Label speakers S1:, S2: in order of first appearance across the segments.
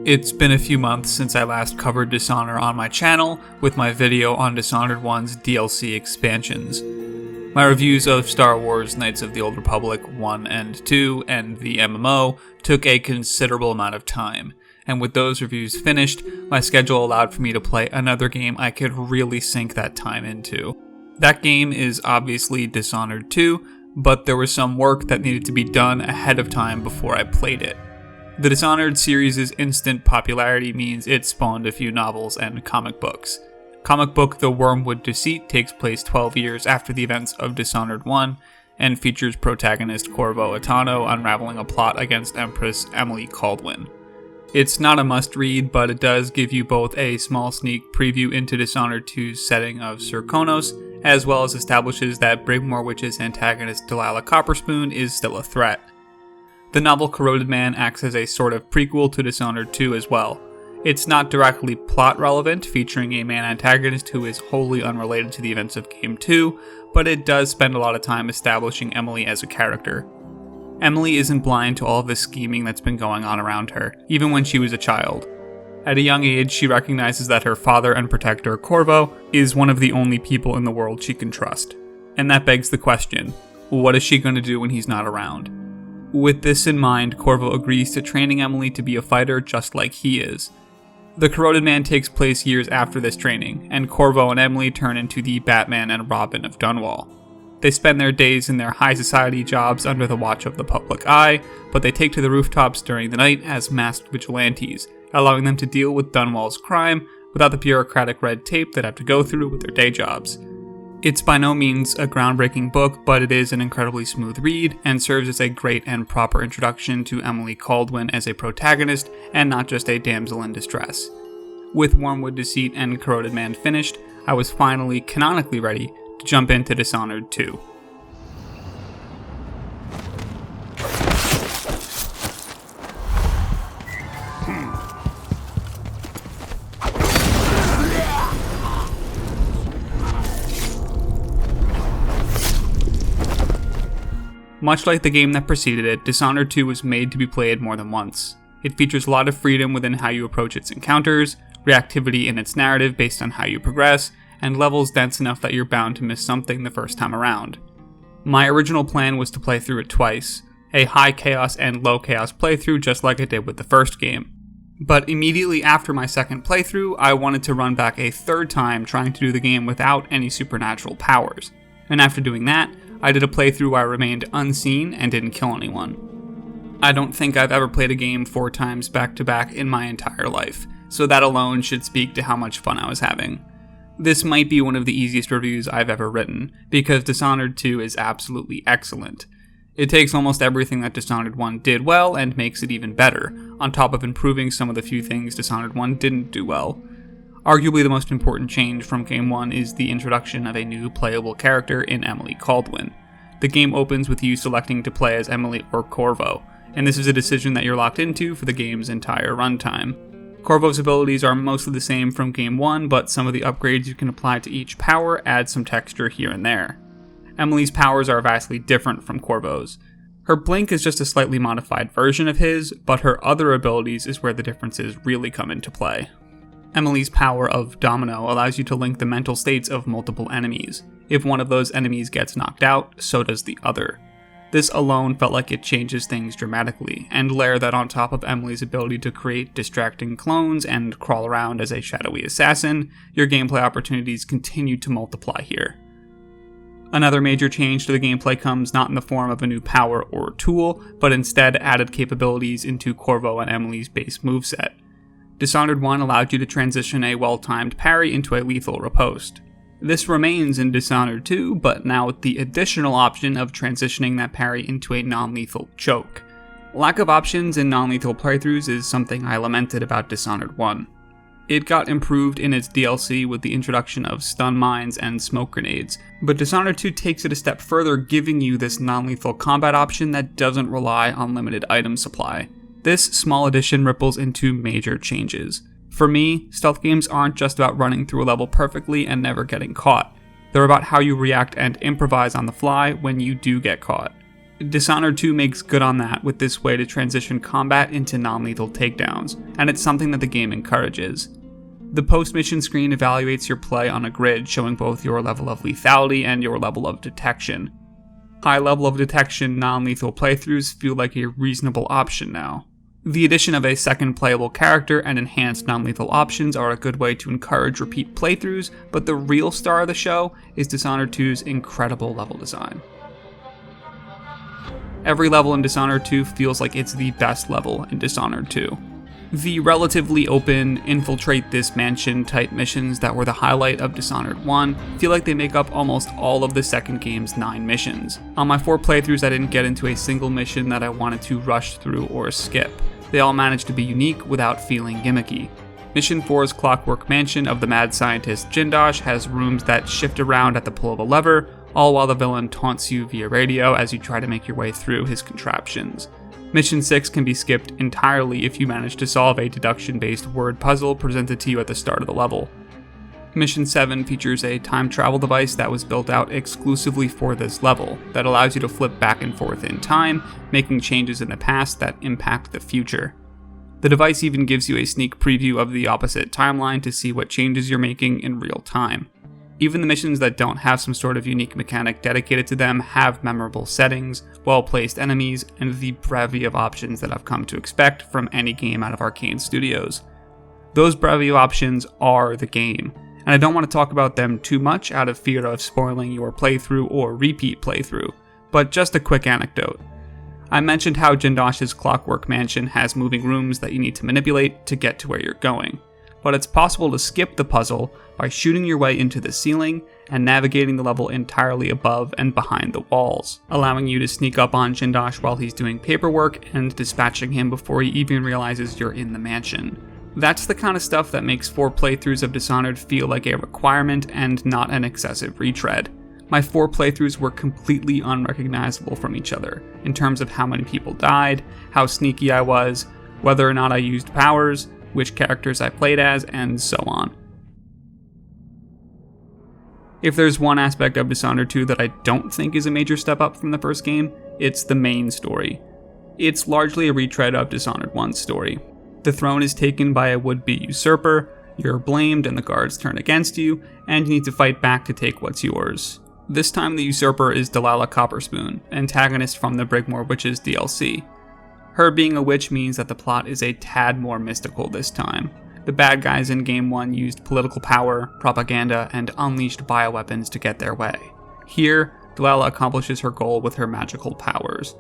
S1: It's been a few months since I last covered Dishonored on my channel with my video on Dishonored 1's DLC expansions. My reviews of Star Wars Knights of the Old Republic 1 and 2 and the MMO took a considerable amount of time, and with those reviews finished, my schedule allowed for me to play another game I could really sink that time into. That game is obviously Dishonored 2, but there was some work that needed to be done ahead of time before I played it. The Dishonored series' instant popularity means it spawned a few novels and comic books. Comic book The Wormwood Deceit takes place 12 years after the events of Dishonored 1 and features protagonist Corvo Attano unraveling a plot against Empress Emily Kaldwin. It's not a must-read, but it does give you both a small sneak preview into Dishonored 2's setting of Sir Konos, as well as establishes that Brigmore Witch's antagonist Delilah Copperspoon is still a threat. The novel Corroded Man acts as a sort of prequel to Dishonored 2 as well. It's not directly plot relevant, featuring a man antagonist who is wholly unrelated to the events of Game 2, but it does spend a lot of time establishing Emily as a character. Emily isn't blind to all of the scheming that's been going on around her, even when she was a child. At a young age, she recognizes that her father and protector, Corvo, is one of the only people in the world she can trust. And that begs the question, what is she going to do when he's not around? With this in mind, Corvo agrees to training Emily to be a fighter just like he is. The Corroded Man takes place years after this training, and Corvo and Emily turn into the Batman and Robin of Dunwall. They spend their days in their high society jobs under the watch of the public eye, but they take to the rooftops during the night as masked vigilantes, allowing them to deal with Dunwall's crime without the bureaucratic red tape they'd have to go through with their day jobs. It's by no means a groundbreaking book, but it is an incredibly smooth read and serves as a great and proper introduction to Emily Kaldwin as a protagonist and not just a damsel in distress. With Wormwood Deceit and Corroded Man finished, I was finally canonically ready to jump into Dishonored 2. Much like the game that preceded it, Dishonored 2 was made to be played more than once. It features a lot of freedom within how you approach its encounters, reactivity in its narrative based on how you progress, and levels dense enough that you're bound to miss something the first time around. My original plan was to play through it twice, a high chaos and low chaos playthrough just like I did with the first game. But immediately after my second playthrough, I wanted to run back a third time trying to do the game without any supernatural powers. And after doing that, I did a playthrough where I remained unseen and didn't kill anyone. I don't think I've ever played a game 4 times back to back in my entire life, so that alone should speak to how much fun I was having. This might be one of the easiest reviews I've ever written, because Dishonored 2 is absolutely excellent. It takes almost everything that Dishonored 1 did well and makes it even better, on top of improving some of the few things Dishonored 1 didn't do well. Arguably the most important change from Game 1 is the introduction of a new playable character in Emily Kaldwin. The game opens with you selecting to play as Emily or Corvo, and this is a decision that you're locked into for the game's entire runtime. Corvo's abilities are mostly the same from Game 1, but some of the upgrades you can apply to each power add some texture here and there. Emily's powers are vastly different from Corvo's. Her blink is just a slightly modified version of his, but her other abilities is where the differences really come into play. Emily's power of Domino allows you to link the mental states of multiple enemies. If one of those enemies gets knocked out, so does the other. This alone felt like it changes things dramatically, and layer that on top of Emily's ability to create distracting clones and crawl around as a shadowy assassin, your gameplay opportunities continue to multiply here. Another major change to the gameplay comes not in the form of a new power or tool, but instead added capabilities into Corvo and Emily's base moveset. Dishonored 1 allowed you to transition a well-timed parry into a lethal riposte. This remains in Dishonored 2, but now with the additional option of transitioning that parry into a non-lethal choke. Lack of options in non-lethal playthroughs is something I lamented about Dishonored 1. It got improved in its DLC with the introduction of stun mines and smoke grenades, but Dishonored 2 takes it a step further, giving you this non-lethal combat option that doesn't rely on limited item supply. This small addition ripples into major changes. For me, stealth games aren't just about running through a level perfectly and never getting caught. They're about how you react and improvise on the fly when you do get caught. Dishonored 2 makes good on that with this way to transition combat into non-lethal takedowns, and it's something that the game encourages. The post-mission screen evaluates your play on a grid, showing both your level of lethality and your level of detection. High level of detection non-lethal playthroughs feel like a reasonable option now. The addition of a second playable character and enhanced non-lethal options are a good way to encourage repeat playthroughs, but the real star of the show is Dishonored 2's incredible level design. Every level in Dishonored 2 feels like it's the best level in Dishonored 2. The relatively open, infiltrate this mansion type missions that were the highlight of Dishonored 1 feel like they make up almost all of the second game's 9 missions. On my 4 playthroughs, I didn't get into a single mission that I wanted to rush through or skip. They all managed to be unique without feeling gimmicky. Mission 4's Clockwork Mansion of the mad scientist Jindosh has rooms that shift around at the pull of a lever, all while the villain taunts you via radio as you try to make your way through his contraptions. Mission 6 can be skipped entirely if you manage to solve a deduction-based word puzzle presented to you at the start of the level. Mission 7 features a time travel device that was built out exclusively for this level, that allows you to flip back and forth in time, making changes in the past that impact the future. The device even gives you a sneak preview of the opposite timeline to see what changes you're making in real time. Even the missions that don't have some sort of unique mechanic dedicated to them have memorable settings, well-placed enemies, and the brevity of options that I've come to expect from any game out of Arcane Studios. Those brevity of options are the game, and I don't want to talk about them too much out of fear of spoiling your playthrough or repeat playthrough, but just a quick anecdote. I mentioned how Jindosh's Clockwork Mansion has moving rooms that you need to manipulate to get to where you're going, but it's possible to skip the puzzle by shooting your way into the ceiling and navigating the level entirely above and behind the walls, allowing you to sneak up on Jindosh while he's doing paperwork and dispatching him before he even realizes you're in the mansion. That's the kind of stuff that makes 4 playthroughs of Dishonored feel like a requirement and not an excessive retread. My 4 playthroughs were completely unrecognizable from each other, in terms of how many people died, how sneaky I was, whether or not I used powers, which characters I played as, and so on. If there's one aspect of Dishonored 2 that I don't think is a major step up from the first game, it's the main story. It's largely a retread of Dishonored 1's story. The throne is taken by a would-be usurper, you're blamed and the guards turn against you, and you need to fight back to take what's yours. This time the usurper is Delilah Copperspoon, antagonist from the Brigmore Witches DLC. Her being a witch means that the plot is a tad more mystical this time. The bad guys in Game 1 used political power, propaganda, and unleashed bioweapons to get their way. Here, Delilah accomplishes her goal with her magical powers.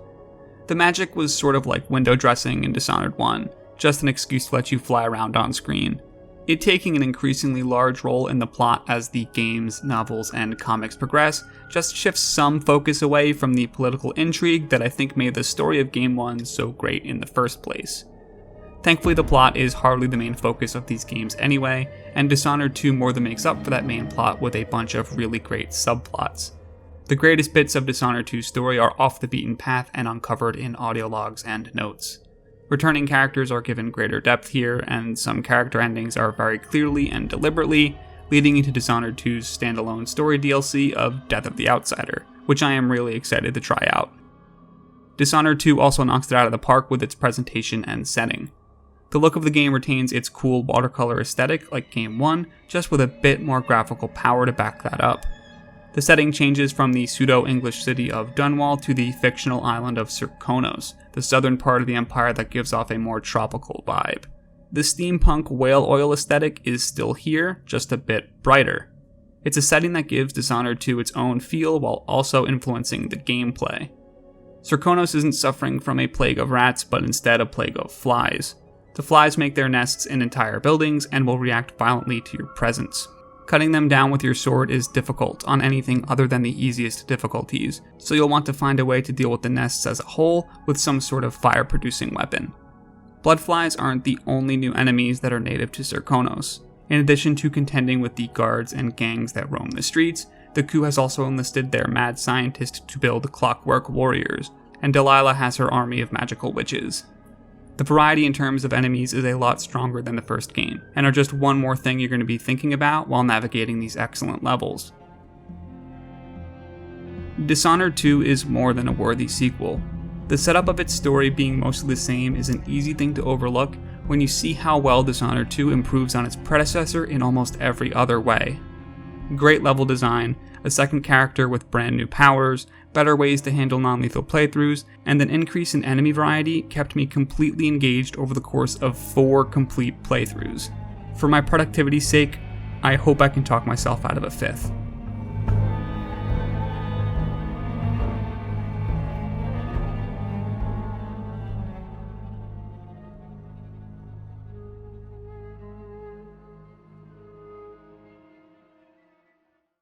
S1: The magic was sort of like window dressing in Dishonored 1, just an excuse to let you fly around on screen. It taking an increasingly large role in the plot as the games, novels, and comics progress just shifts some focus away from the political intrigue that I think made the story of Game 1 so great in the first place. Thankfully, the plot is hardly the main focus of these games anyway, and Dishonored 2 more than makes up for that main plot with a bunch of really great subplots. The greatest bits of Dishonored 2's story are off the beaten path and uncovered in audio logs and notes. Returning characters are given greater depth here, and some character endings are very clearly and deliberately, leading into Dishonored 2's standalone story DLC of Death of the Outsider, which I am really excited to try out. Dishonored 2 also knocks it out of the park with its presentation and setting. The look of the game retains its cool watercolor aesthetic like Game 1, just with a bit more graphical power to back that up. The setting changes from the pseudo-English city of Dunwall to the fictional island of Serkonos, the southern part of the empire that gives off a more tropical vibe. The steampunk whale oil aesthetic is still here, just a bit brighter. It's a setting that gives Dishonored 2 its own feel while also influencing the gameplay. Serkonos isn't suffering from a plague of rats, but instead a plague of flies. The flies make their nests in entire buildings and will react violently to your presence. Cutting them down with your sword is difficult on anything other than the easiest difficulties, so you'll want to find a way to deal with the nests as a whole with some sort of fire-producing weapon. Bloodflies aren't the only new enemies that are native to Serkonos. In addition to contending with the guards and gangs that roam the streets, the coup has also enlisted their mad scientist to build clockwork warriors, and Delilah has her army of magical witches. The variety in terms of enemies is a lot stronger than the first game, and are just one more thing you're going to be thinking about while navigating these excellent levels. Dishonored 2 is more than a worthy sequel. The setup of its story being mostly the same is an easy thing to overlook when you see how well Dishonored 2 improves on its predecessor in almost every other way. Great level design, a second character with brand new powers, better ways to handle non-lethal playthroughs, and an increase in enemy variety kept me completely engaged over the course of 4 complete playthroughs. For my productivity's sake, I hope I can talk myself out of a 5th.